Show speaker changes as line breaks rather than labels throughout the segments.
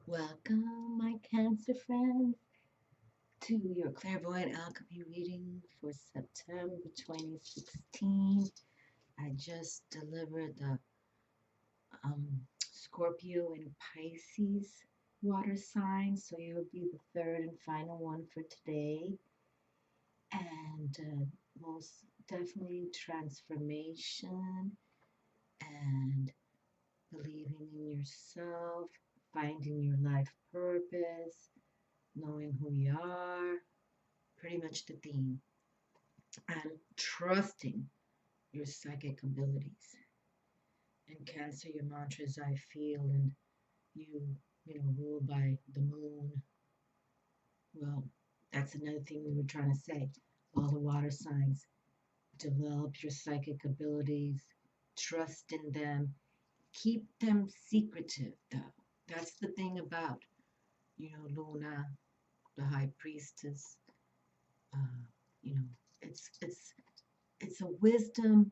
Welcome, my Cancer friends, to your Clairvoyant Alchemy reading for September 2016. I just delivered the Scorpio and Pisces water signs, so you'll be the third and final one for today. And most definitely transformation and believing in yourself, finding your life purpose, knowing who you are, pretty much the theme, and trusting your psychic abilities. And Cancer, your mantras I feel, and rule by the moon. Well, that's another thing we were trying to say. All the water signs, develop your psychic abilities, trust in them, keep them secretive, though. That's the thing about, Luna, the high priestess. Uh, you know, it's a wisdom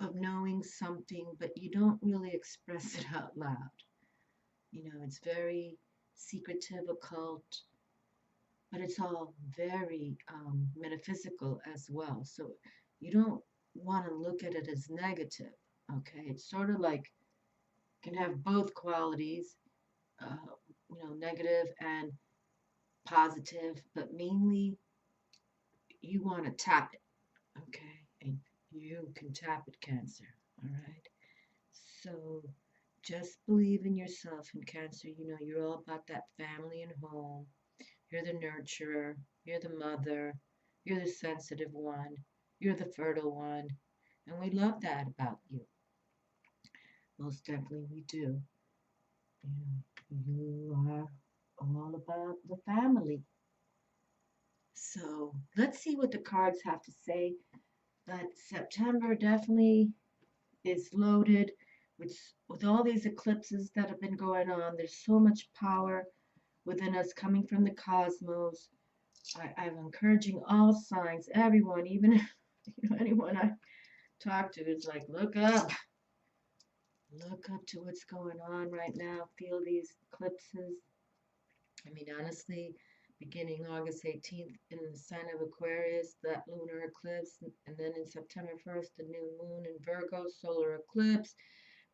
of knowing something, but you don't really express it out loud. It's very secretive, occult, but it's all very metaphysical as well. So you don't want to look at it as negative. Okay, it's sort of like can have both qualities, uh, negative and positive, but mainly you want to tap it. Okay, and you can tap it, Cancer. All right. So just believe in yourself in Cancer. You're all about that family and home. You're the nurturer. You're the mother. You're the sensitive one. You're the fertile one. And we love that about you. Most definitely we do. You are all about the family. So let's see what the cards have to say. But September definitely is loaded with all these eclipses that have been going on. There's so much power within us coming from the cosmos. I'm encouraging all signs, everyone, even anyone I talk to is like, look up to what's going on right now. Feel these eclipses. I mean, honestly, beginning August 18th in the sign of Aquarius, that lunar eclipse, and then in September 1st, the new moon in Virgo, solar eclipse.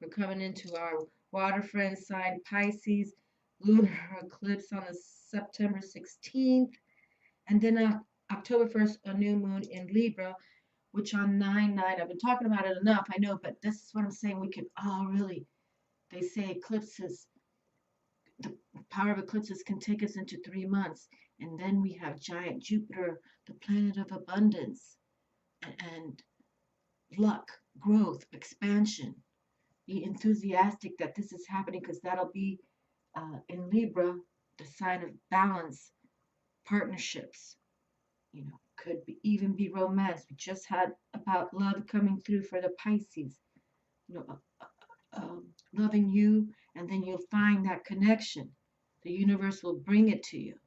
We're coming into our water friend sign, Pisces, lunar eclipse on the September 16th. And then October 1st, a new moon in Libra, which on 9/9, I've been talking about it enough, I know, but this is what I'm saying. We can all really, they say eclipses, the power of eclipses can take us into 3 months. And then we have giant Jupiter, the planet of abundance and luck, growth, expansion. Be enthusiastic that this is happening because that'll be in Libra, the sign of balance, partnerships, could be, even be romance. We just had about love coming through for the Pisces, you know, loving you, and then you'll find that connection. The universe will bring it to you.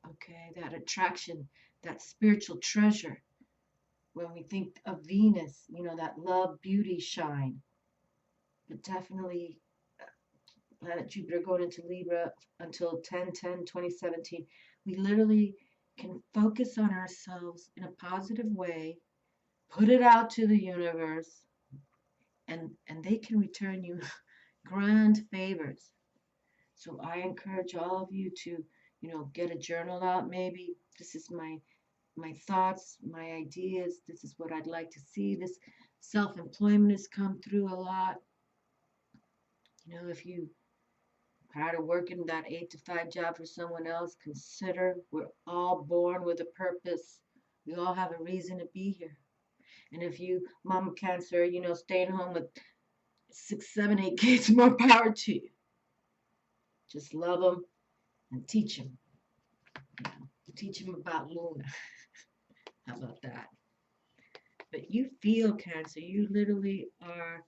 Okay, that attraction, that spiritual treasure. When we think of Venus, that love, beauty, shine. But definitely planet Jupiter going into Libra until 10/10/2017. We literally can focus on ourselves in a positive way, put it out to the universe, and they can return you grand favors. So I encourage all of you to, get a journal out maybe. This is my thoughts, my ideas. This is what I'd like to see. This self-employment has come through a lot. If you prior to working that 8 to 5 job for someone else, consider we're all born with a purpose. We all have a reason to be here. And if you, mama cancer, staying home with 6, 7, 8 kids, more power to you. Just love them and teach them. You know, teach them about Luna. How about that? But you feel Cancer. You literally are,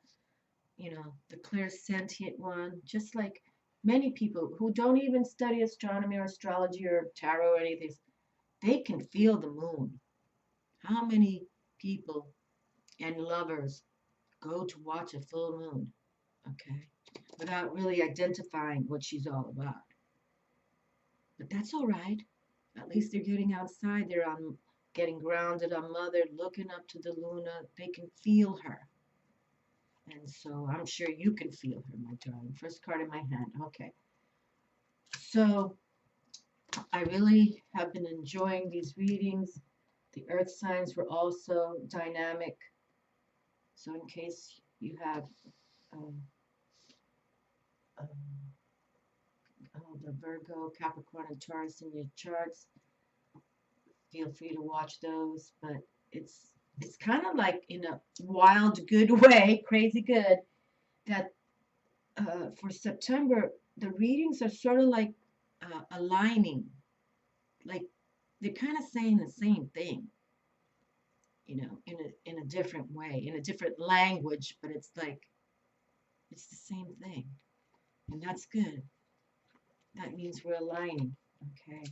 the clear sentient one, just like many people who don't even study astronomy or astrology or tarot or any of these. They can feel the moon. How many people and lovers go to watch a full moon? Okay. without really identifying what she's all about. But that's all right. At least they're getting outside. They're on getting grounded on Mother, looking up to the Luna. They can feel her. And so I'm sure you can feel her, my darling. First card in my hand. Okay. So I really have been enjoying these readings. The earth signs were also dynamic. So in case you have um, um, the Virgo, Capricorn, and Taurus in your charts, feel free to watch those. But it's kind of like in a wild, good way, crazy good, that for September, the readings are sort of like aligning. Like they're kind of saying the same thing, in a different way, in a different language, but it's like it's the same thing. And that's good. That means we're aligning, okay?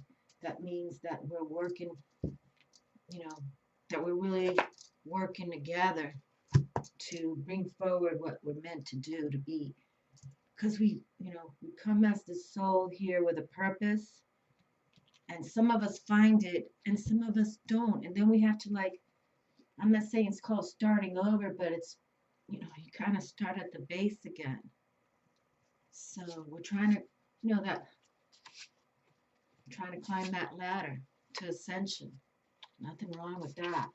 That means that we're working, that we're really working together to bring forward what we're meant to do, to be. Because we come as the soul here with a purpose, and some of us find it, and some of us don't. And then we have to, like, I'm not saying it's called starting over, but it's, you kind of start at the base again. So we're trying to, trying to climb that ladder to ascension. Nothing wrong with that.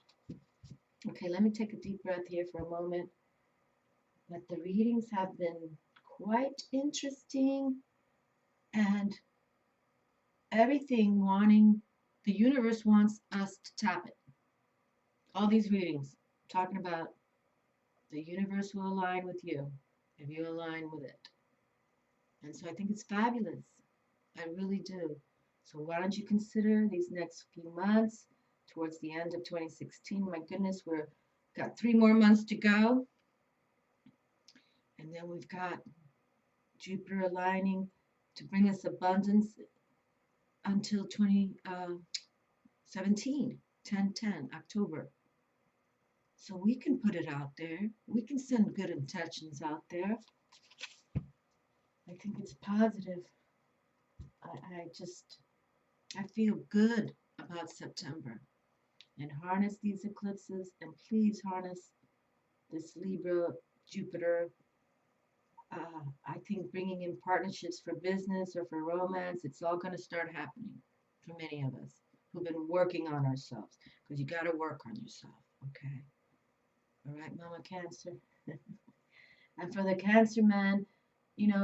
Okay, let me take a deep breath here for a moment. But the readings have been quite interesting, and everything the universe wants us to tap it. All these readings talking about the universe will align with you if you align with it. And so I think it's fabulous. I really do. So why don't you consider these next few months towards the end of 2016? My goodness, we've got 3 more months to go. And then we've got Jupiter aligning to bring us abundance until 2017, 10/10, October. So we can put it out there. We can send good intentions out there. I think it's positive. I feel good about September. And harness these eclipses, and please harness this Libra, Jupiter. I think bringing in partnerships for business or for romance, it's all going to start happening for many of us who've been working on ourselves, because you got to work on yourself, okay? All right, Mama Cancer. And for the Cancer man, you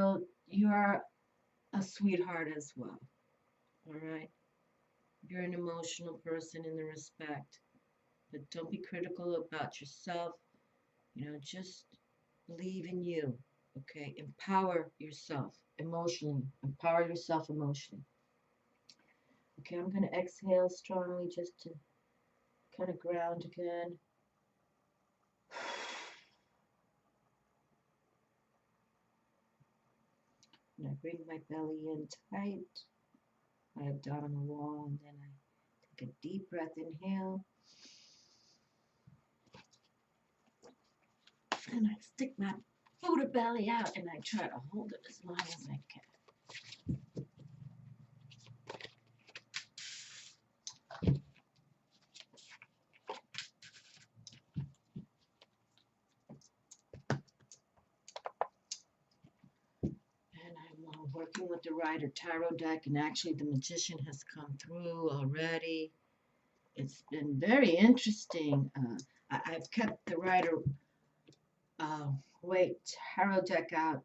are a sweetheart as well, all right? You're an emotional person in the respect, but don't be critical about yourself. Just believe in you, okay? Empower yourself emotionally. Empower yourself emotionally. Okay, I'm going to exhale strongly just to kind of ground again. And I bring my belly in tight, my abdominal wall, and then I take a deep breath, inhale. And I stick my Buddha belly out, and I try to hold it as long as I can. Working with the Rider Tarot deck, and actually the Magician has come through already. It's been very interesting. I've kept the Rider Waite Tarot deck out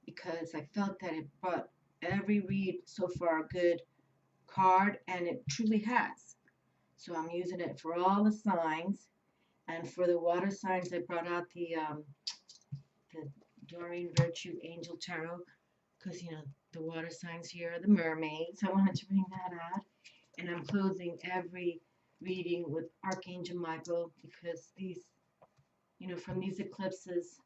because I felt that it brought every read so far a good card, and it truly has. So I'm using it for all the signs, and for the water signs I brought out the Doreen Virtue Angel Tarot, because the water signs here are the mermaids. I wanted to bring that out. And I'm closing every reading with Archangel Michael, because these, from these eclipses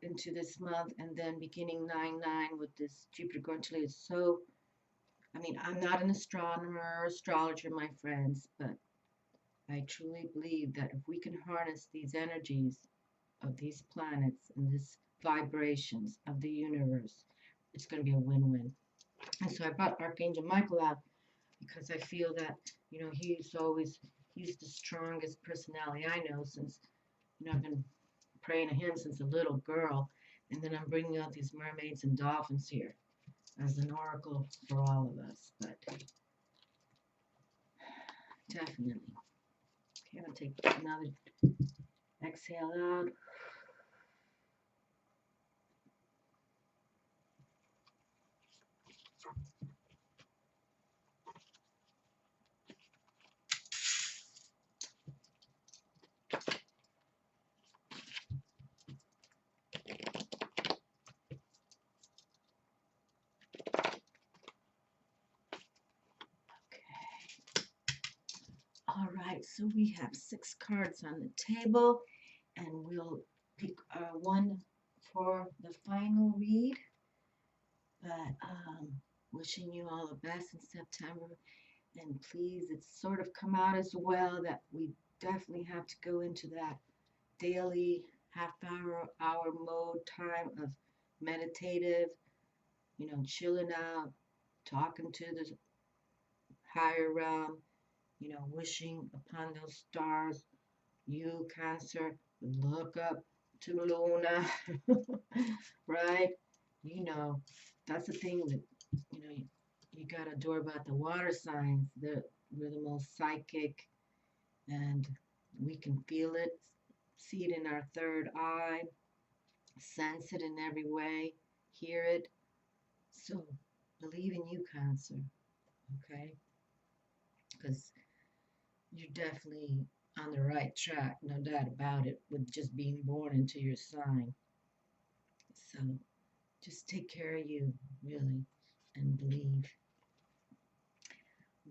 into this month, and then beginning 9/9 with this Jupiter going to lead. So, I'm not an astronomer or astrologer, my friends, but I truly believe that if we can harness these energies of these planets and this vibrations of the universe. It's going to be a win-win. And so I brought Archangel Michael out because I feel that, he's the strongest personality I know since, I've been praying to him since a little girl. And then I'm bringing out these mermaids and dolphins here as an oracle for all of us. But definitely. Okay, I'm going to take another exhale out. All right, so we have 6 cards on the table, and we'll pick one for the final read. But wishing you all the best in September, and please, it's sort of come out as well that we definitely have to go into that daily hour mode time of meditative, chilling out, talking to the higher realm, wishing upon those stars. You, Cancer, look up to LaLUNA, right? That's the thing that, you got to adore about the water signs. We're the most psychic, and we can feel it, see it in our third eye, sense it in every way, hear it. So believe in you, Cancer, okay? Because you're definitely on the right track, no doubt about it, with just being born into your sign. So just take care of you, really, and believe.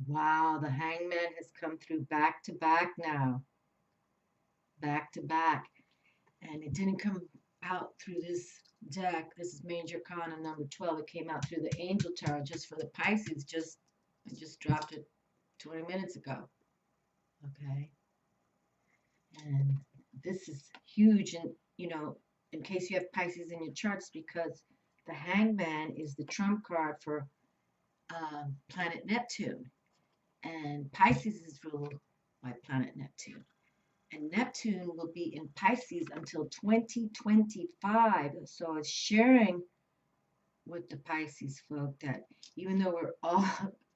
Wow, the Hangman has come through back to back now. Back to back. And it didn't come out through this deck. This is Major Arcana number 12. It came out through the Angel Tarot just for the Pisces. I just dropped it 20 minutes ago. Okay. And this is huge, and in case you have Pisces in your charts, because the Hangman is the trump card for planet Neptune, and Pisces is ruled by planet Neptune, and Neptune will be in Pisces until 2025. So it's sharing with the Pisces folk that even though we're all,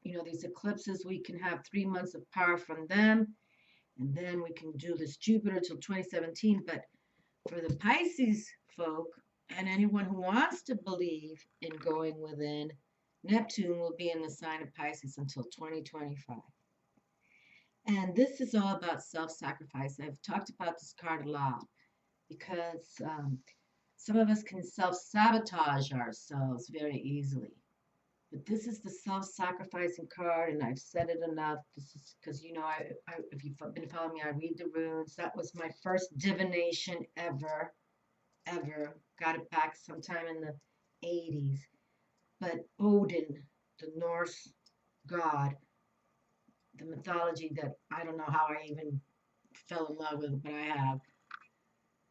these eclipses, we can have 3 months of power from them, and then we can do this Jupiter till 2017. But for the Pisces folk and anyone who wants to believe in going within, Neptune will be in the sign of Pisces until 2025. And this is all about self-sacrifice. I've talked about this card a lot because some of us can self-sabotage ourselves very easily. But this is the self-sacrificing card, and I've said it enough. This is because, if you've been following me, I read the runes. That was my first divination ever. Got it back sometime in the 80s. But Odin, the Norse god, the mythology that I don't know how I even fell in love with, but I have.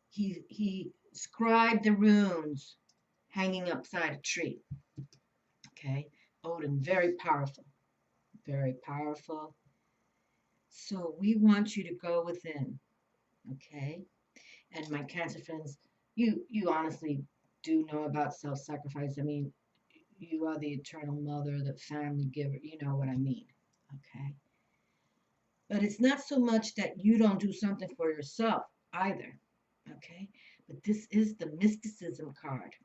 He scribed the runes hanging upside a tree. Okay, Odin, very powerful, very powerful. So we want you to go within, okay? And my Cancer friends, you honestly do know about self-sacrifice. I mean, you are the eternal mother, the family giver. You know what I mean, okay? But it's not so much that you don't do something for yourself either, okay? But this is the mysticism card.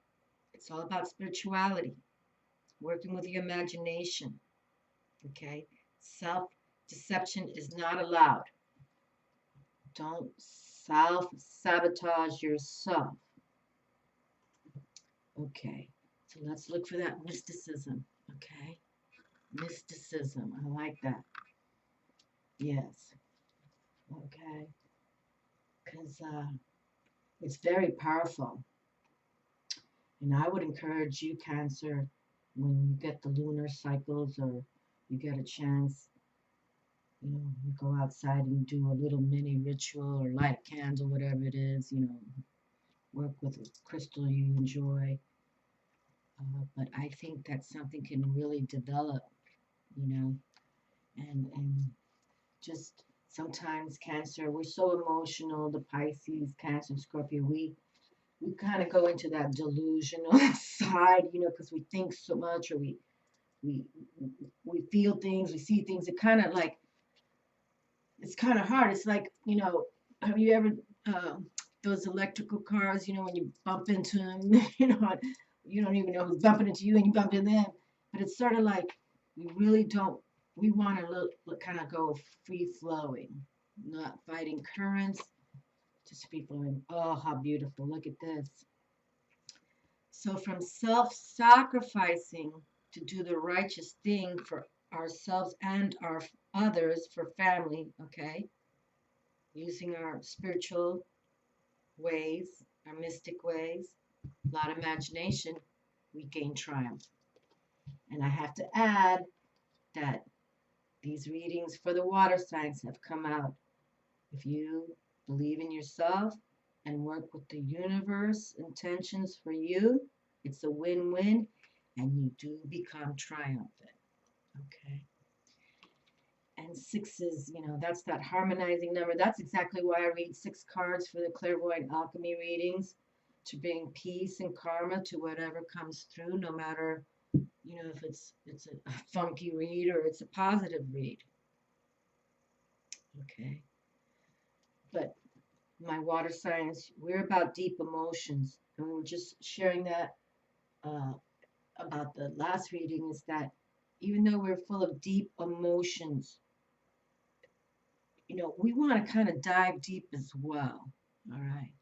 It's all about spirituality, working with your imagination, okay? Self-deception is not allowed. Don't self-sabotage yourself. Okay, so let's look for that mysticism, okay? Mysticism, I like that. Yes, okay, because it's very powerful. And I would encourage you, Cancer, when you get the lunar cycles or you get a chance, you go outside and do a little mini ritual or light a candle, whatever it is, work with a crystal you enjoy. But I think that something can really develop, you know, and just sometimes Cancer, we're so emotional, the Pisces, Cancer, Scorpio, we kind of go into that delusional side, you know, because we think so much, or we we feel things, we see things. It kind of like, it's kind of hard. It's like, you know, have you ever those electrical cars, you know, when you bump into them, you know, you don't even know who's bumping into you, and you bump into them. But it's sort of like we really don't. We want to look kind of go free flowing, not fighting currents, just free flowing. Oh, how beautiful! Look at this. So from self-sacrificing to do the righteous thing for ourselves and our others, for family, okay, using our spiritual ways, our mystic ways, a lot of imagination, we gain triumph. And I have to add that these readings for the water signs have come out. If you believe in yourself and work with the universe intentions for you, it's a win-win, and you do become triumphant. Okay. And sixes, you know, that's that harmonizing number. That's exactly why I read 6 cards for the Clairvoyant Alchemy readings, to bring peace and karma to whatever comes through, no matter, you know, if it's a funky read or it's a positive read. Okay. But my water signs, we're about deep emotions. And we were just sharing that uh, about the last reading, is that even though we're full of deep emotions, you know, we want to kind of dive deep as well. All right.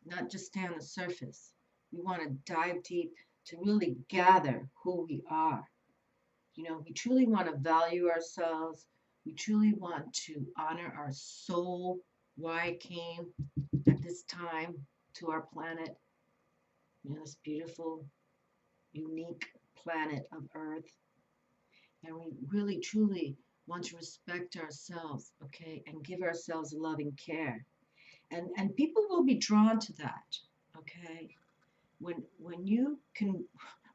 Not just stay on the surface. We want to dive deep to really gather who we are. You know, we truly want to value ourselves. We truly want to honor our soul, why it came at this time to our planet, you know, this beautiful, unique planet of Earth. And we really, truly want to respect ourselves, okay, and give ourselves loving care. And people will be drawn to that, okay? When you can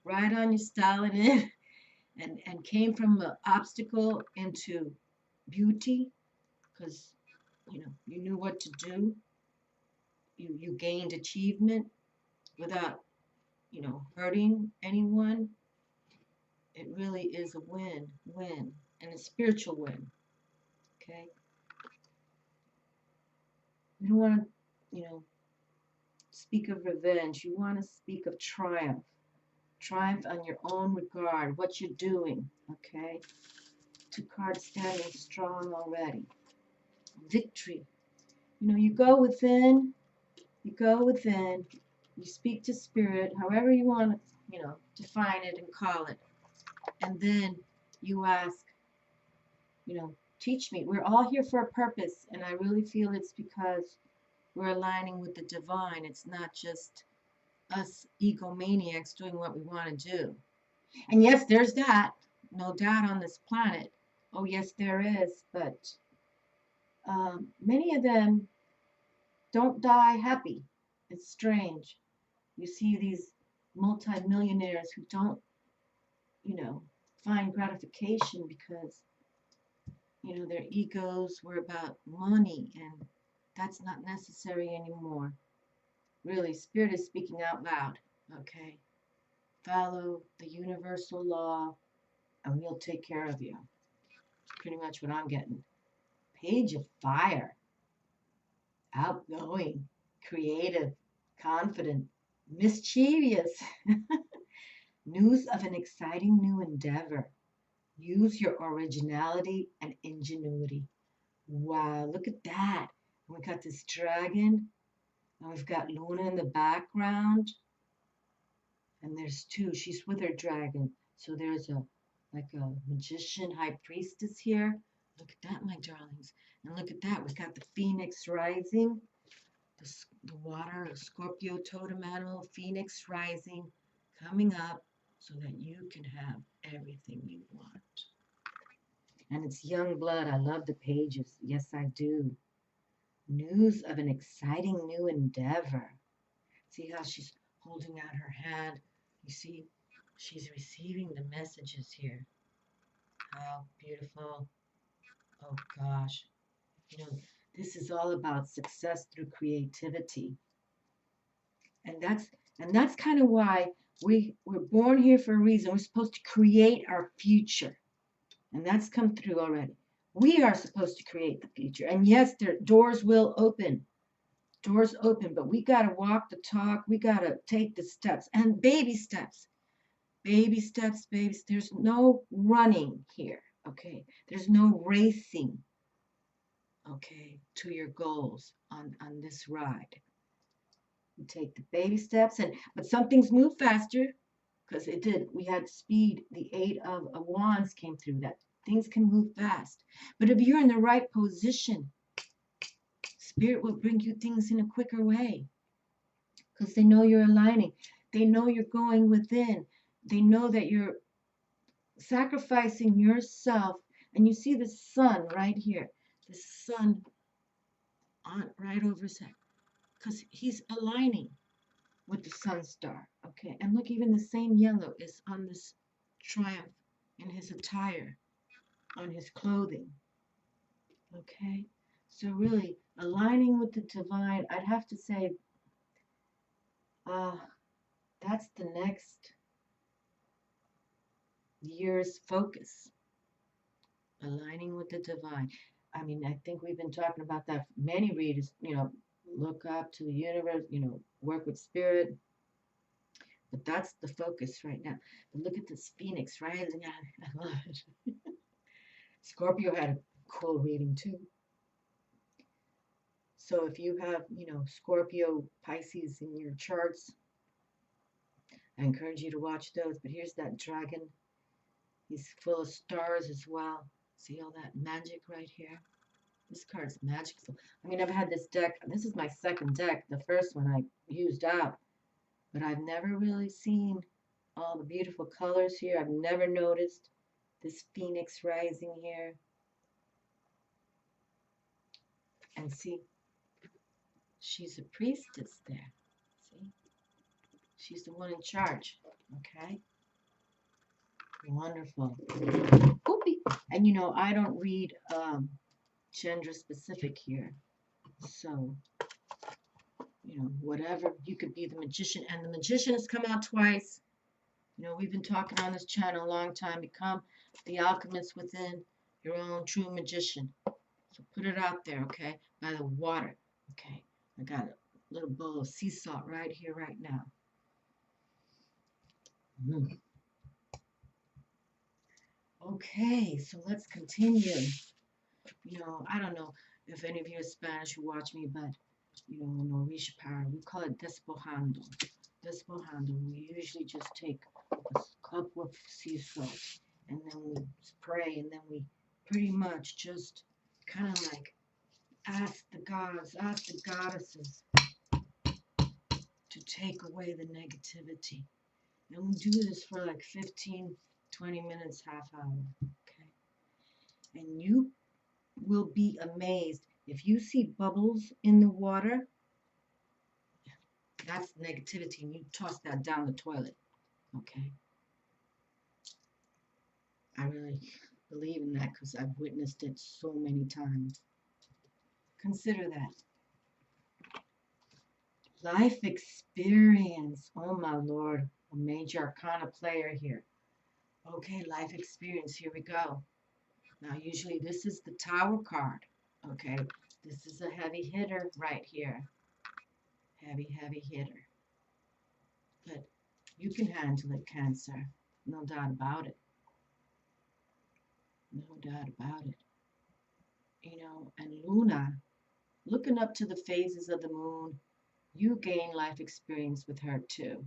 ride on your stallion in and came from an obstacle into beauty, because you know you knew what to do, you gained achievement without, you know, hurting anyone. It really is a win, and a spiritual win. Okay, you don't want to, you know, speak of revenge. You want to speak of triumph. Triumph on your own regard, what you're doing. Okay, 2 cards standing strong already. Victory. You know, you go within, you speak to spirit, however you want to, you know, define it and call it. And then you ask, you know, teach me. We're all here for a purpose, and I really feel it's because we're aligning with the divine. It's not just us egomaniacs doing what we want to do. And yes, there's that, no doubt, on this planet. Oh, yes, there is. But many of them don't die happy. It's strange. You see these multimillionaires who don't, you know, find gratification because, you know, their egos were about money, and that's not necessary anymore. Really, Spirit is speaking out loud. Okay. Follow the universal law, and we'll take care of you. Pretty much what I'm getting. Page of Fire. Outgoing, creative, confident, mischievous. News of an exciting new endeavor. Use your originality and ingenuity. Wow, look at that. We got this dragon, and we've got Luna in the background. And there's two. She's with her dragon. So there's a like a magician high priestess here. Look at that, my darlings. And look at that. We've got the phoenix rising. The water, Scorpio totem animal, phoenix rising, coming up so that you can have everything you want. And it's young blood. I love the pages. Yes, I do. News of an exciting new endeavor. See how she's holding out her hand? You see, she's receiving the messages here. How beautiful. Oh gosh. You know, this is all about success through creativity. And that's kind of why we're born here for a reason. We're supposed to create our future. And that's come through already. We are supposed to create the future. And yes, doors will open. Doors open, but we got to walk the talk. We got to take the steps and baby steps. Baby steps, babies. There's no running here, okay? There's no racing, okay, to your goals on this ride. You take the baby steps, but some things move faster because it did. We had speed. The Eight of Wands came through that. Things can move fast. But if you're in the right position, Spirit will bring you things in a quicker way because they know you're aligning. They know you're going within. They know that you're sacrificing yourself. And you see the sun right here. The sun on right over his head because he's aligning with the sun star. Okay, and look, even the same yellow is on this triumph in his attire, on his clothing. Okay, so really aligning with the divine, I'd have to say, uh, that's the next year's focus. Aligning with the divine. I mean, I think we've been talking about that. Many readers, look up to the universe, work with spirit. But that's the focus right now. But look at this phoenix rising. I love it. Scorpio had a cool reading too. So if you have, Scorpio, Pisces in your charts, I encourage you to watch those. But here's that dragon. He's full of stars as well. See all that magic right here? This card's magical. I mean, I've had this deck. This is my second deck. The first one I used up. But I've never really seen all the beautiful colors here. I've never noticed this phoenix rising here. And see, she's a priestess there. See? She's the one in charge. Okay? Wonderful. Oopie. And I don't read gender specific here. So, whatever. You could be the magician. And the magician has come out twice. We've been talking on this channel a long time. Become the alchemist within, your own true magician. So put it out there, okay? By the water, okay? I got a little bowl of sea salt right here, right now. Okay, so let's continue. I don't know if any of you are Spanish who watch me, but, Norwegian power, we call it despojando. Despojando. We usually just take a cup of sea salt, and then we spray, and then we pretty much just kind of like ask the gods, ask the goddesses to take away the negativity. And we do this for like 15, 20 minutes, half hour. Okay. And you will be amazed. If you see bubbles in the water, that's negativity, and you toss that down the toilet. Okay. I really believe in that because I've witnessed it so many times. Consider that. Life experience. Oh my Lord. A major arcana player here. Okay, life experience. Here we go. Now, usually this is the Tower card. Okay, this is a heavy hitter right here. Heavy, heavy hitter. But you can handle it, Cancer. No doubt about it. No doubt about it. And Luna, looking up to the phases of the moon, you gain life experience with her too.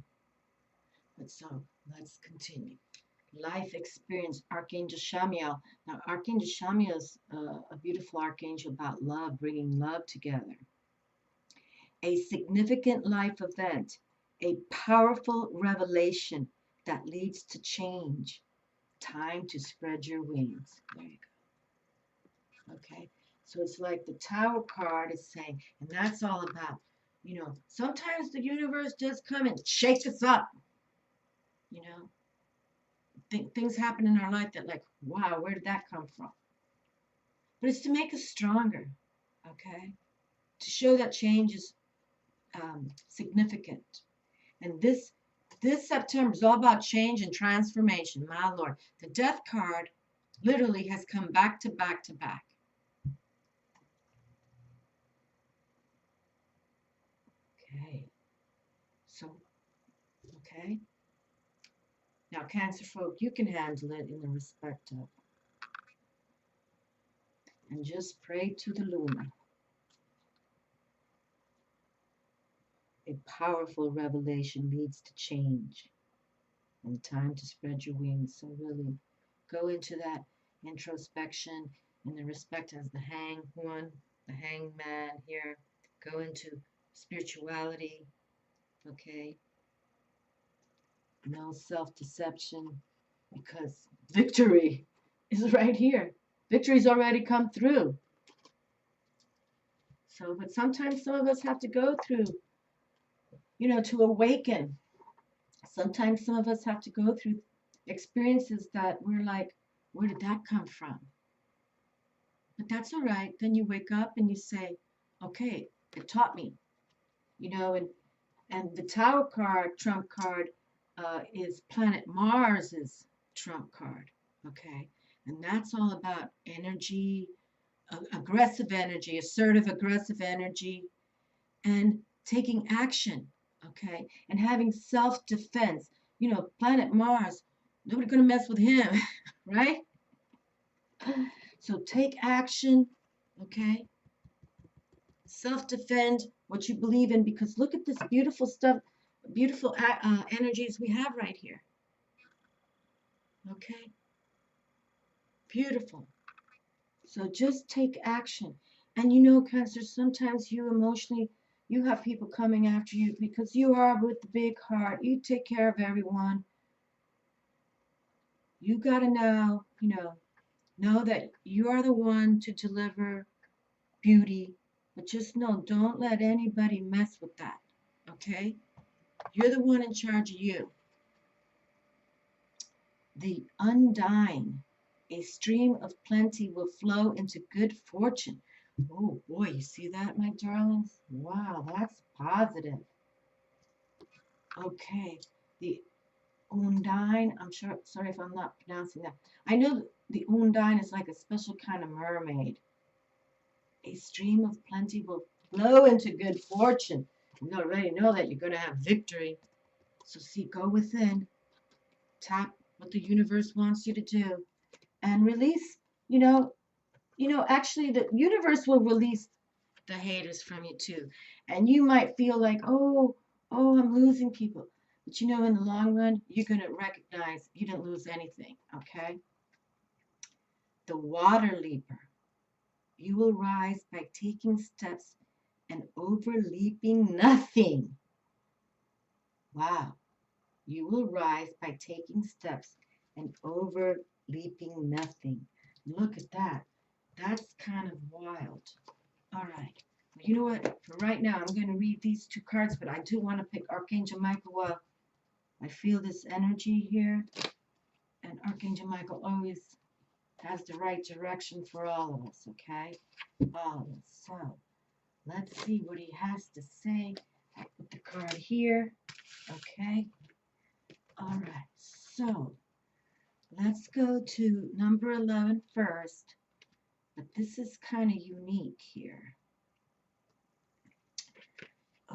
But so, let's continue. Life experience, Archangel Shamiel. Now, Archangel Shamiel is a beautiful archangel about love, bringing love together. A significant life event, a powerful revelation that leads to change. Time to spread your wings. There you go. Okay, so it's like the Tower card is saying, and that's all about, Sometimes the universe does come and shake us up. You know, things happen in our life that, like, wow, where did that come from? But it's to make us stronger, okay? To show that change is significant. And this September is all about change and transformation. My Lord, the Death card literally has come back to back to back. Okay. So, okay. Now, Cancer folk, you can handle it in the respect of, and just pray to the Luna. A powerful revelation leads to change and time to spread your wings. So really go into that introspection in the respect as the hangman here. Go into spirituality, okay? No self-deception, because victory is right here. Victory's already come through. So, but sometimes some of us have to go through, to awaken. Sometimes some of us have to go through experiences that we're like, where did that come from? But that's all right. Then you wake up and you say, okay, it taught me, and the Tower card, trump card, is planet Mars's trump card, okay? And that's all about energy, aggressive energy, assertive, aggressive energy, and taking action, okay? And having self-defense. Planet Mars, nobody's going to mess with him, right? So take action, okay? Self-defend what you believe in, because look at this beautiful stuff, beautiful energies we have right here, okay? Beautiful. So just take action. And Cancer, sometimes you have people coming after you because you are with the big heart. You take care of everyone. You got to know that you are the one to deliver beauty. But just know, don't let anybody mess with that, okay? You're the one in charge of you. The undying, a stream of plenty will flow into good fortune. Oh boy, you see that, my darlings? Wow, that's positive. Okay, the Undine, sorry if I'm not pronouncing that. I know the Undine is like a special kind of mermaid. A stream of plenty will flow into good fortune. You already know that you're going to have victory. So see, go within, tap what the universe wants you to do, and release, actually the universe will release the haters from you too. And you might feel like, oh, I'm losing people. But in the long run, you're going to recognize you didn't lose anything, okay? The water leaper. You will rise by taking steps and overleaping nothing. Wow. You will rise by taking steps and overleaping nothing. Look at that. That's kind of wild. All right. You know what? For right now, I'm going to read these two cards, but I do want to pick Archangel Michael. I feel this energy here, and Archangel Michael always has the right direction for all of us, okay? All of us. So, let's see what he has to say. I put the card here, okay? All right. So, let's go to number 11 first, but this is kind of unique here.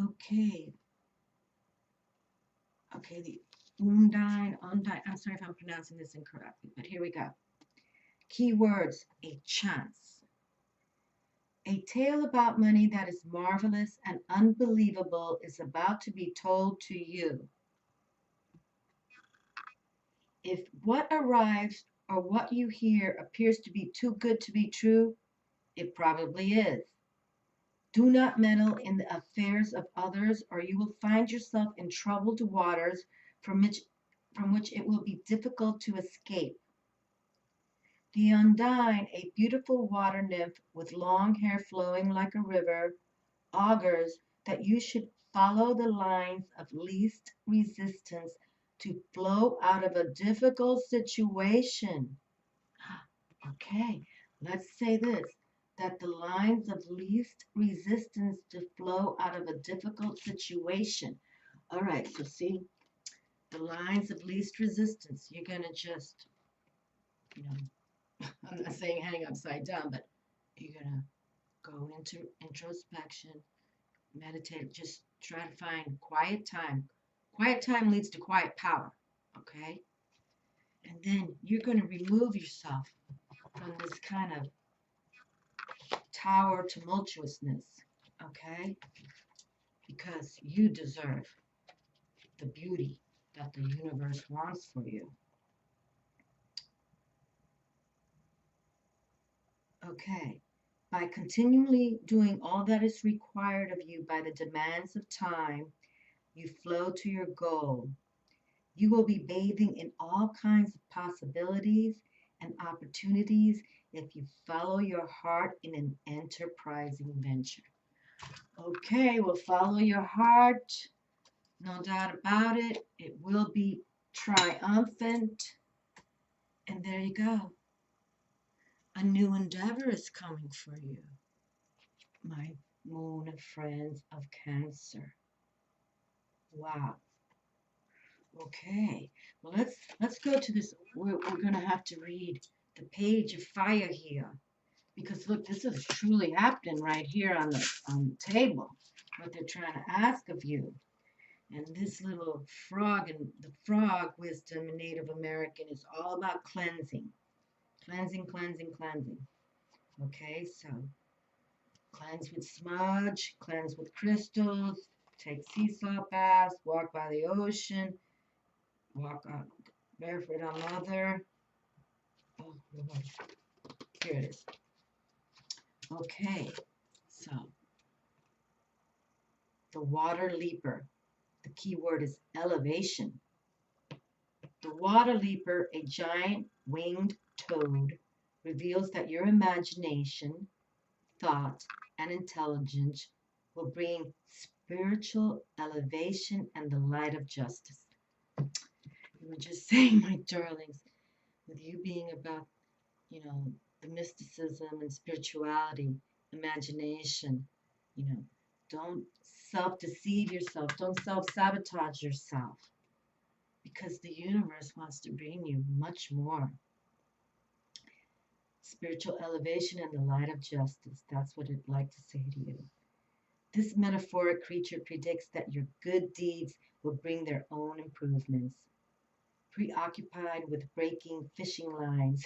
Okay. Okay, the Undine, I'm sorry if I'm pronouncing this incorrectly, but here we go. Keywords, a chance. A tale about money that is marvelous and unbelievable is about to be told to you. If what arrives or what you hear appears to be too good to be true, it probably is. Do not meddle in the affairs of others, or you will find yourself in troubled waters from which it will be difficult to escape. The Undine, a beautiful water nymph with long hair flowing like a river, augurs that you should follow the lines of least resistance to flow out of a difficult situation. Okay, let's say this, that the lines of least resistance to flow out of a difficult situation. All right, so see, the lines of least resistance, you're going to just, you know, I'm not saying hang upside down, but you're going to go into introspection, meditate, just try to find quiet time. Quiet time leads to quiet power, okay? And then you're going to remove yourself from this kind of tower tumultuousness, okay? Because you deserve the beauty that the universe wants for you. Okay. By continually doing all that is required of you by the demands of time, you flow to your goal. You will be bathing in all kinds of possibilities and opportunities if you follow your heart in an enterprising venture. Okay, well, follow your heart. No doubt about it. It will be triumphant. And there you go. A new endeavor is coming for you, my moon of friends of Cancer. Wow. Okay. Well, let's go to this. We're going to have to read the page of fire here, because look, this is truly happening right here on the table. What they're trying to ask of you. And this little frog, and the frog wisdom in Native American is all about cleansing. Cleansing, cleansing, cleansing. Okay, so cleanse with smudge, cleanse with crystals, take sea salt baths, walk by the ocean, walk on barefoot on mother. Oh, Lord. Here it is. Okay, so the water leaper. The key word is elevation. The water leaper, a giant winged toad, reveals that your imagination, thought, and intelligence will bring spiritual elevation and the light of justice. You were just saying, my darlings, with you being about, the mysticism and spirituality, imagination, don't self-deceive yourself. Don't self-sabotage yourself, because the universe wants to bring you much more. Spiritual elevation and the light of justice. That's what I'd like to say to you. This metaphoric creature predicts that your good deeds will bring their own improvements. Preoccupied with breaking fishing lines,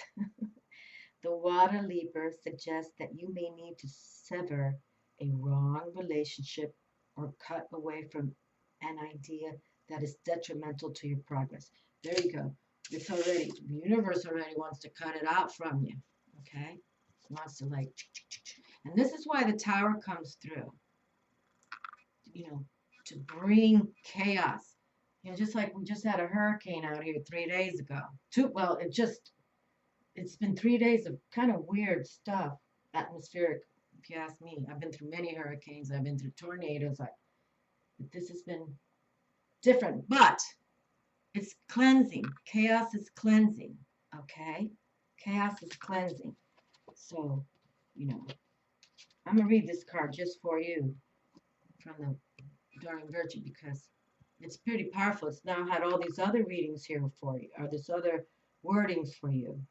the water leaper suggests that you may need to sever a wrong relationship or cut away from an idea that is detrimental to your progress. There you go. It's already, the universe already wants to cut it out from you. Okay? It wants to and this is why the tower comes through. To bring chaos. Just like we just had a hurricane out here 3 days ago. It's been 3 days of kind of weird stuff, atmospheric, if you ask me. I've been through many hurricanes. I've been through tornadoes. But this has been different. But it's cleansing. Chaos is cleansing. Okay? Chaos is cleansing. So, I'm going to read this card just for you from the Darling Virtue, because it's pretty powerful. It's now had all these other readings here for you, or this other wordings for you.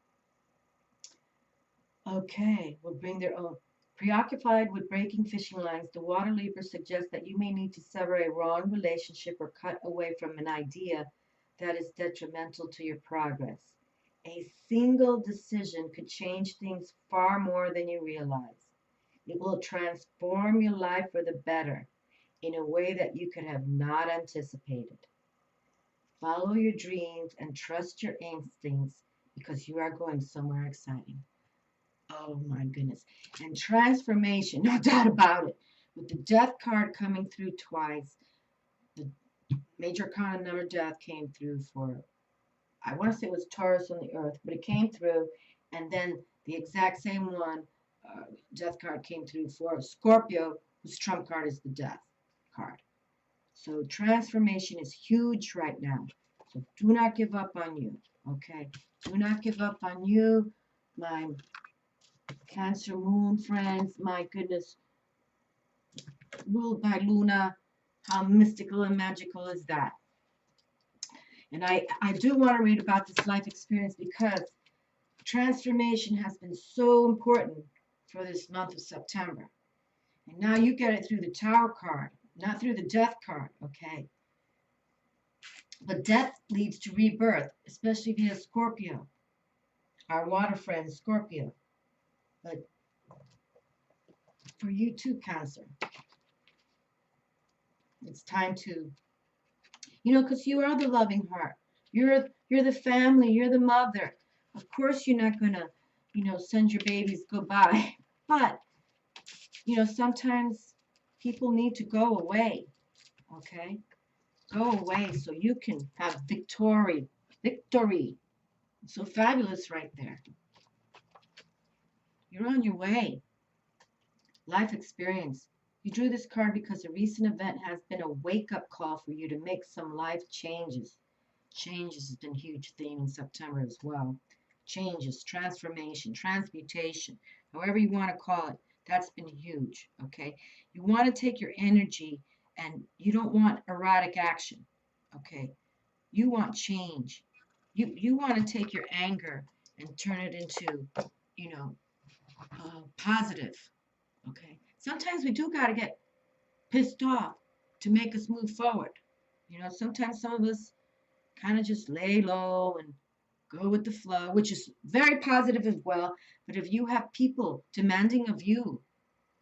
Okay, we'll bring their own. Preoccupied with breaking fishing lines, the water leaper suggests that you may need to sever a wrong relationship or cut away from an idea that is detrimental to your progress. A single decision could change things far more than you realize. It will transform your life for the better in a way that you could have not anticipated. Follow your dreams and trust your instincts, because you are going somewhere exciting. Oh my goodness. And transformation, no doubt about it. With the death card coming through twice, the major arcana number death came through for, I want to say it was Taurus on the earth, but it came through, and then the exact same one, death card came through for Scorpio, whose trump card is the death. card. So transformation is huge right now. So do not give up on you, okay? Do not give up on you, my Cancer Moon friends. My goodness, ruled by Luna. How mystical and magical is that? And I do want to read about this life experience because transformation has been so important for this month of September. And now you get it through the Tower card, not through the Death card, okay? But death leads to rebirth, especially via Scorpio, our water friend Scorpio. But for you too, Cancer, it's time to, because you are the loving heart. You're the family. You're the mother. Of course, you're not gonna, send your babies goodbye. But sometimes people need to go away. Okay, go away so you can have victory. Victory. So fabulous right there. You're on your way. Life experience. You drew this card because a recent event has been a wake-up call for you to make some life changes. Changes has been a huge theme in September as well. Changes, transformation, transmutation, however you want to call it, that's been huge, okay? You want to take your energy and you don't want erratic action, okay? You want change. You want to take your anger and turn it into, positive, okay? Sometimes we do got to get pissed off to make us move forward. Sometimes some of us kind of just lay low and go with the flow, which is very positive as well. But if you have people demanding of you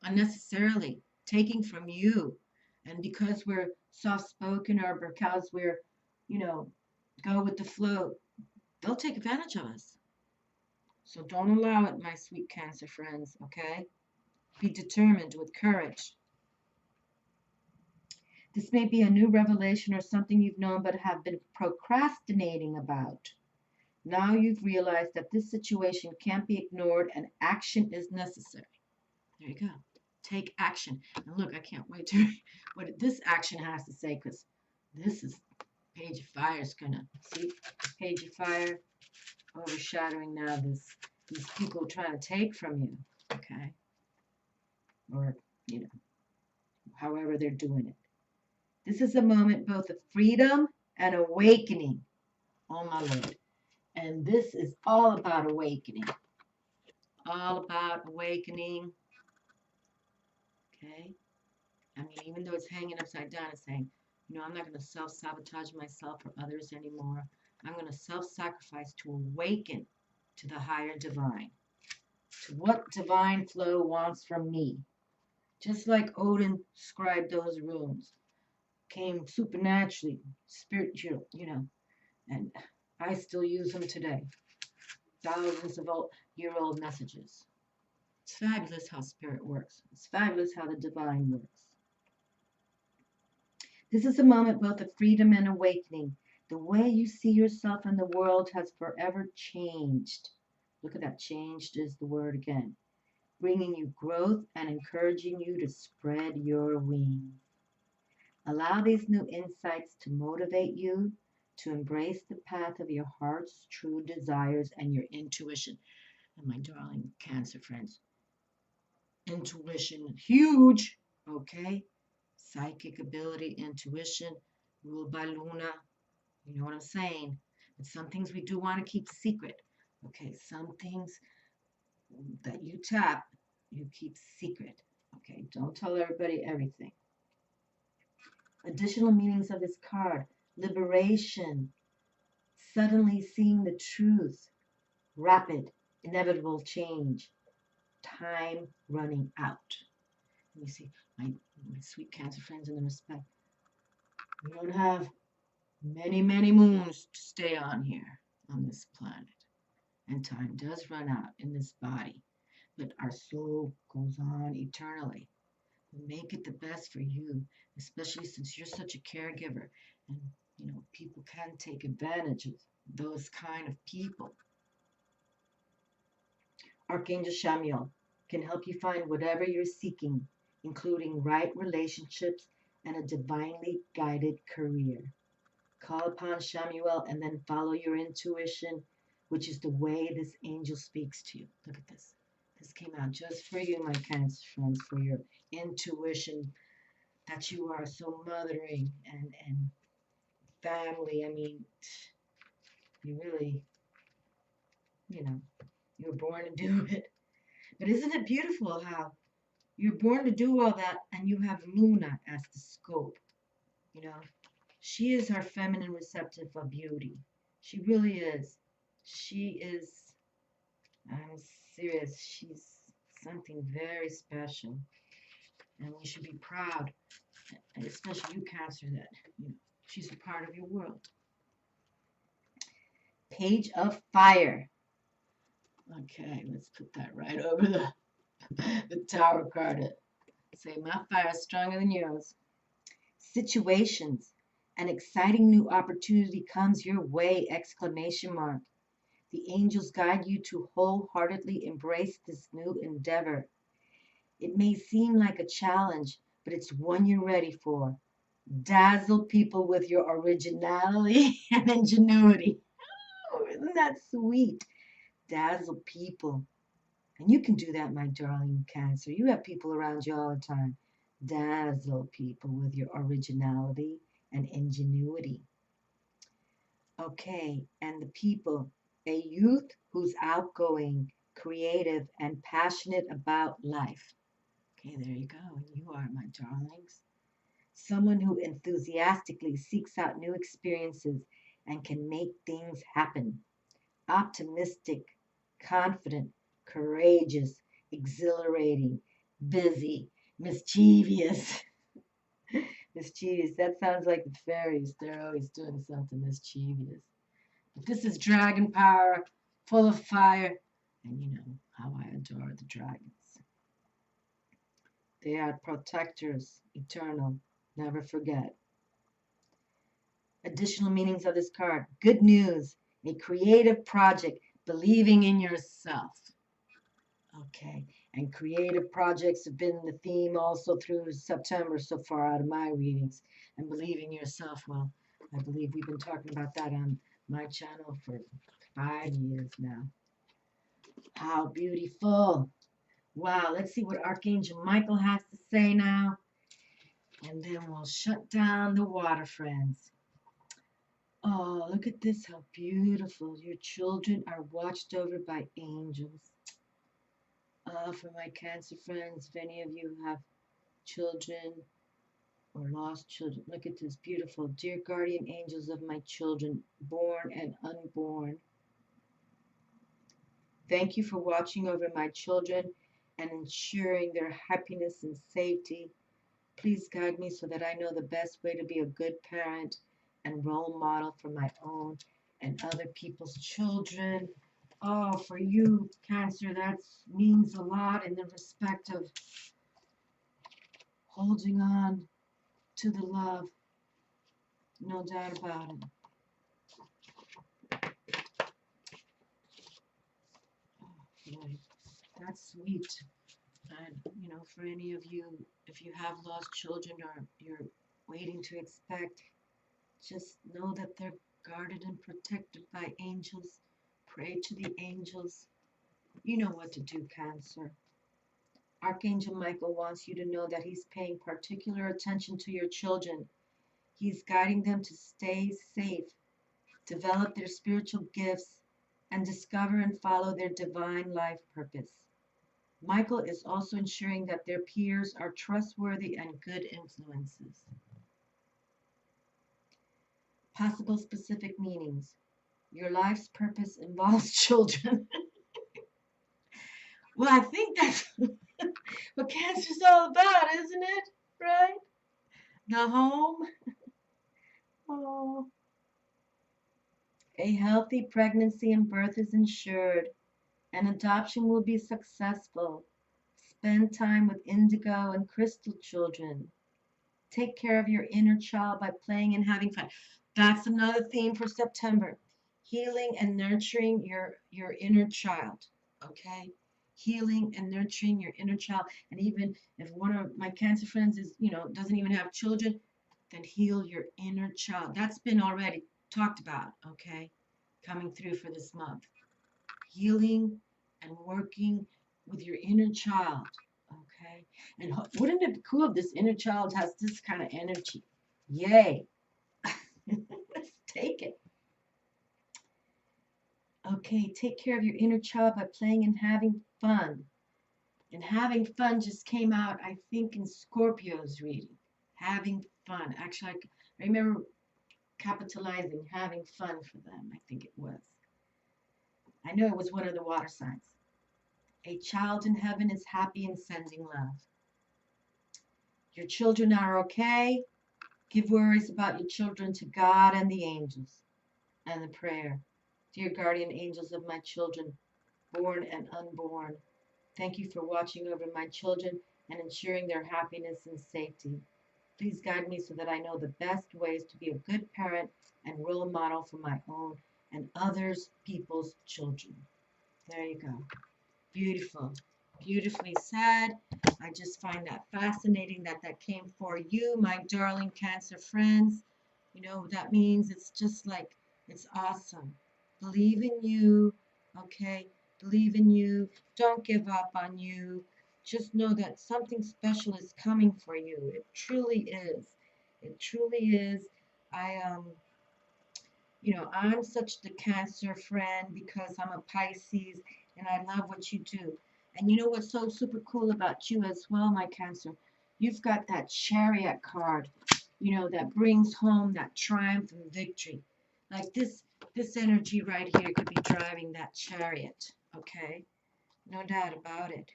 unnecessarily, taking from you, and because we're soft spoken or because we're, you know, go with the flow, they'll take advantage of us. So don't allow it, my sweet Cancer friends, okay? Be determined with courage. This may be a new revelation or something you've known but have been procrastinating about. Now you've realized that this situation can't be ignored and action is necessary. There you go. Take action. And look, I can't wait to read what this action has to say because this is Page of Fire is going to, see, Page of Fire overshadowing now these people trying to take from you, okay? Or, however they're doing it. This is a moment both of freedom and awakening. Oh, my Lord. And this is all about awakening. All about awakening. Okay? I mean, even though it's hanging upside down, it's saying, I'm not going to self-sabotage myself or others anymore. I'm going to self-sacrifice to awaken to the higher divine, to what divine flow wants from me. Just like Odin scribed those runes, came supernaturally, spiritual, and I still use them today. Thousands of year-old messages. It's fabulous how spirit works. It's fabulous how the divine works. This is a moment both of freedom and awakening. The way you see yourself in the world has forever changed. Look at that, changed is the word again. Bringing you growth and encouraging you to spread your wings. Allow these new insights to motivate you to embrace the path of your heart's true desires and your intuition. And my darling Cancer friends, intuition, huge, okay? Psychic ability, intuition, ruled by Luna. You know what I'm saying? But some things we do want to keep secret. Okay, some things that you tap, you keep secret. Okay, don't tell everybody everything. Additional meanings of this card: liberation, suddenly seeing the truth, rapid, inevitable change, time running out. Let me see, my sweet Cancer friends, in the respect. We don't have many, many moons to stay on here on this planet. And time does run out in this body. But our soul goes on eternally. Make it the best for you, especially since you're such a caregiver. And, people can take advantage of those kind of people. Archangel Michael can help you find whatever you're seeking, including right relationships and a divinely guided career. Call upon Shamuel and then follow your intuition, which is the way this angel speaks to you. Look at this. This came out just for you, my Cancer friends, for your intuition that you are so mothering and family. I mean, you really, you know, you were born to do it. But isn't it beautiful how you're born to do all that and you have Luna as the scope? You know, she is our feminine receptive of beauty. She really is. She is, I'm serious, she's something very special. And we should be proud, and especially you, Cancer, that she's a part of your world. Page of Fire. Okay, let's put that right over the Tower card. Say, my fire is stronger than yours. Situations. An exciting new opportunity comes your way! Exclamation mark. The angels guide you to wholeheartedly embrace this new endeavor. It may seem like a challenge, but it's one you're ready for. Dazzle people with your originality and ingenuity. Oh, isn't that sweet? Dazzle people. And you can do that, my darling Cancer. You have people around you all the time. Dazzle people with your originality and ingenuity. Okay, and the people. A youth who's outgoing, creative, and passionate about life. Okay, there you go. And you are, my darlings. Someone who enthusiastically seeks out new experiences and can make things happen. Optimistic, confident, courageous, exhilarating, busy, mischievous. Mischievous, that sounds like the fairies. They're always doing something mischievous. But this is dragon power, full of fire. And you know how I adore the dragons. They are protectors, eternal, never forget. Additional meanings of this card. Good news, a creative project, believing in yourself. Okay, and creative projects have been the theme also through September so far out of my readings. And believing yourself, well, I believe we've been talking about that on my channel for 5 years now. How beautiful. Wow, let's see what Archangel Michael has to say now. And then we'll shut down the water, friends. Oh, look at this, how beautiful. Your children are watched over by angels. For my Cancer friends, if any of you have children or lost children, look at this, beautiful. Dear guardian angels of my children, born and unborn, thank you for watching over my children and ensuring their happiness and safety. Please guide me so that I know the best way to be a good parent and role model for my own and other people's children. Oh, for you, Cancer, that means a lot in the respect of holding on to the love. No doubt about it. Oh, boy, that's sweet. And, you know, for any of you, if you have lost children or you're waiting to expect, just know that they're guarded and protected by angels. Pray to the angels. You know what to do, Cancer. Archangel Michael wants you to know that he's paying particular attention to your children. He's guiding them to stay safe, develop their spiritual gifts, and discover and follow their divine life purpose. Michael is also ensuring that their peers are trustworthy and good influences. Possible specific meanings. Your life's purpose involves children. Well, I think that's what Cancer's all about, isn't it? Right? The home. Oh. A healthy pregnancy and birth is ensured, and adoption will be successful. Spend time with indigo and crystal children. Take care of your inner child by playing and having fun. That's another theme for September. Healing and nurturing your inner child. Okay? healing and nurturing your inner child. And even if one of my Cancer friends is, doesn't even have children, then heal your inner child. That's been already talked about, okay? Coming through for this month. Healing and working with your inner child, okay? And wouldn't it be cool if this inner child has this kind of energy? Yay. Let's take it. Okay, take care of your inner child by playing and having fun. And having fun just came out, I think, in Scorpio's reading. Having fun. Actually, I remember capitalizing having fun for them, I think it was. I know it was one of the water signs. A child in heaven is happy and sending love. Your children are okay. Give worries about your children to God and the angels. And the prayer. Dear guardian angels of my children, born and unborn, thank you for watching over my children and ensuring their happiness and safety. Please guide me so that I know the best ways to be a good parent and role model for my own and others people's children. There you go. Beautiful. Beautifully said. I just find that fascinating that that came for you, my darling Cancer friends. You know, that means it's just like, it's awesome. Believe in you, okay? Believe in you. Don't give up on you. Just know that something special is coming for you. It truly is. It truly is. I I'm such the Cancer friend because I'm a Pisces and I love what you do. And you know what's so super cool about you as well, my Cancer? You've got that Chariot card, that brings home that triumph and victory. Like this energy right here could be driving that chariot, okay? No doubt about it.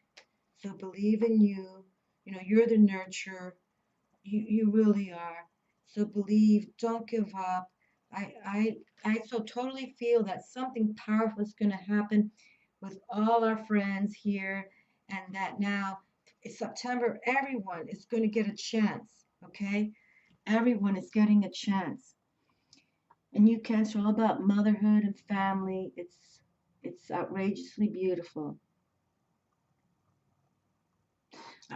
So believe in you. You're the nurturer. You really are. So believe, don't give up. I I I so totally feel that something powerful is going to happen with all our friends here, and that now it's September, everyone is going to get a chance, okay? Everyone is getting a chance. And you Cancer, all about motherhood and family. It's outrageously beautiful.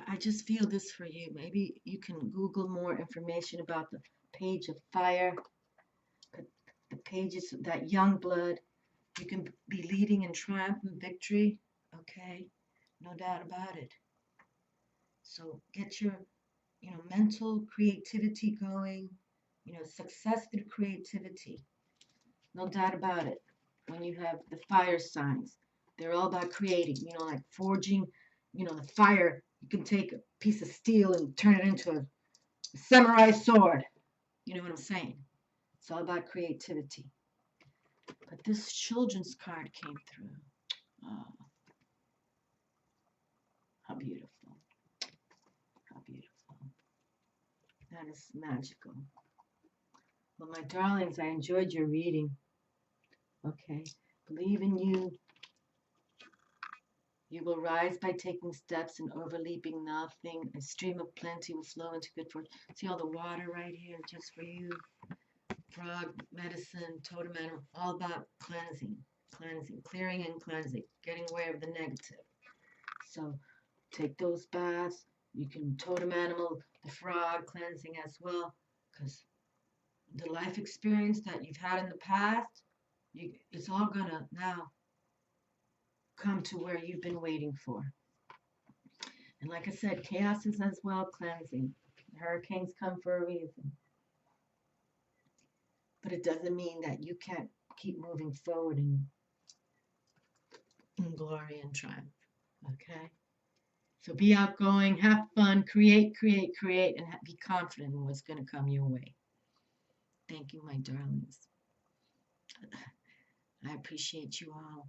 I just feel this for you. Maybe you can Google more information about the page of fire, the pages of that young blood. You can be leading in triumph and victory. Okay, no doubt about it. So get your, mental creativity going. Success through creativity. No doubt about it. When you have the fire signs, they're all about creating. Like forging. The fire. You can take a piece of steel and turn it into a samurai sword. You know what I'm saying? It's all about creativity. But this children's card came through. Oh, how beautiful. How beautiful. That is magical. Well, my darlings, I enjoyed your reading. Okay. Believe in you. You will rise by taking steps and overleaping nothing. A stream of plenty will flow into good fortune. See all the water right here just for you. Frog, medicine, totem animal, all about cleansing, clearing and cleansing, getting away of the negative. So take those baths. You can totem animal, the frog, cleansing as well, because the life experience that you've had in the past, it's all gonna now come to where you've been waiting for. And like I said, chaos is as well cleansing. Hurricanes come for a reason. But it doesn't mean that you can't keep moving forward in glory and triumph. Okay? So be outgoing, have fun, create, and be confident in what's going to come your way. Thank you, my darlings. I appreciate you all.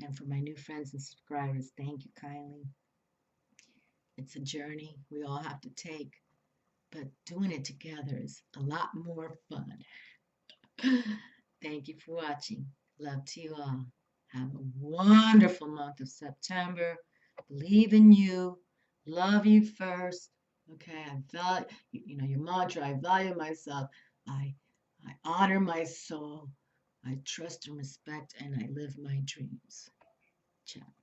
And for my new friends and subscribers, thank you kindly. It's a journey we all have to take, but doing it together is a lot more fun. Thank you for watching. Love to you all. Have a wonderful month of September. Believe in you. Love you first. Okay, I value, your mantra, I value myself. I honor my soul. I trust and respect, and I live my dreams. Ciao.